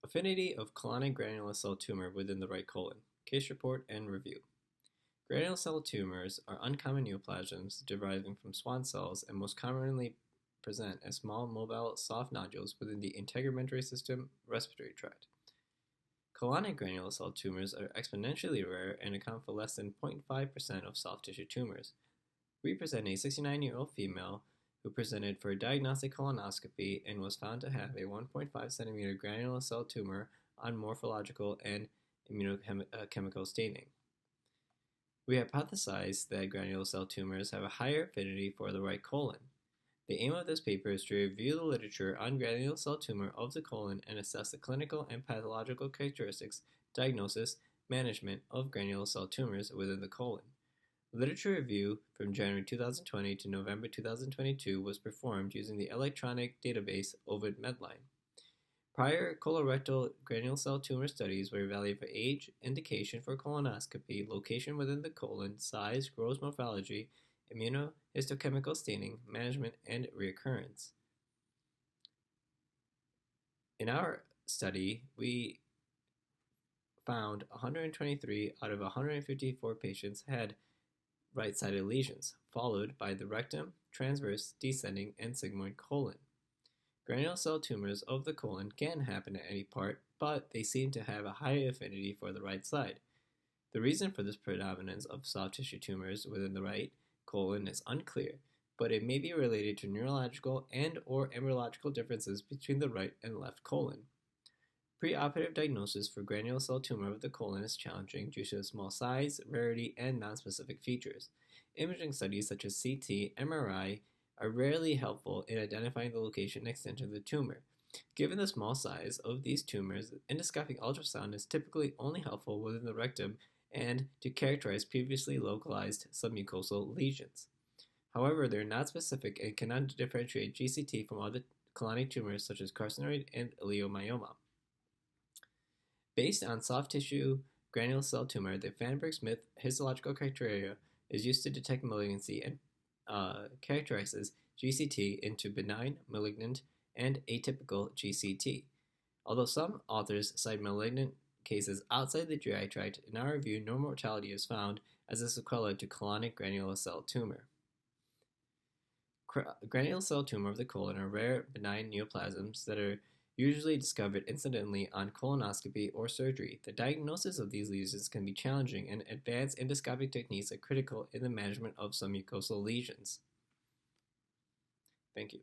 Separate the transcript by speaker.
Speaker 1: Affinity of colonic granular cell tumor within the right colon. Case report and review. Granular cell tumors are uncommon neoplasms deriving from Schwann cells and most commonly present as small, mobile, soft nodules within the integumentary system respiratory tract. Colonic granular cell tumors are exponentially rare and account for less than 0.5% of soft tissue tumors. We present a 69-year-old female who presented for a diagnostic colonoscopy and was found to have a 1.5 centimeter granular cell tumor on morphological and immunochemical staining. We hypothesized that granular cell tumors have a higher affinity for the right colon. The aim of this paper is to review the literature on granular cell tumor of the colon and assess the clinical and pathological characteristics, diagnosis, management of granular cell tumors within the colon. Literature review from January 2020 to November 2022 was performed using the electronic database Ovid Medline. Prior colorectal granular cell tumor studies were evaluated for age, indication for colonoscopy, location within the colon, size, gross morphology, immunohistochemical staining, management, and reoccurrence. In our study, we found 123 out of 154 patients had right-sided lesions, followed by the rectum, transverse, descending, and sigmoid colon. Granular cell tumors of the colon can happen at any part, but they seem to have a higher affinity for the right side. The reason for this predominance of soft tissue tumors within the right colon is unclear, but it may be related to neurological and/or embryological differences between the right and left colon. Preoperative diagnosis for granular cell tumor of the colon is challenging due to the small size, rarity, and nonspecific features. Imaging studies such as CT, MRI are rarely helpful in identifying the location and extent of the tumor. Given the small size of these tumors, endoscopic ultrasound is typically only helpful within the rectum and to characterize previously localized submucosal lesions. However, they are not specific and cannot differentiate GCT from other colonic tumors such as carcinoid and ileomyoma. Based on soft tissue granular cell tumor, the Fannberg-Smith histological criteria is used to detect malignancy and characterizes GCT into benign, malignant, and atypical GCT. Although some authors cite malignant cases outside the GI tract, in our review, no mortality is found as a sequela to colonic granular cell tumor. Granular cell tumor of the colon are rare, benign neoplasms that are usually discovered incidentally on colonoscopy or surgery. The diagnosis of these lesions can be challenging, and advanced endoscopic techniques are critical in the management of submucosal lesions. Thank you.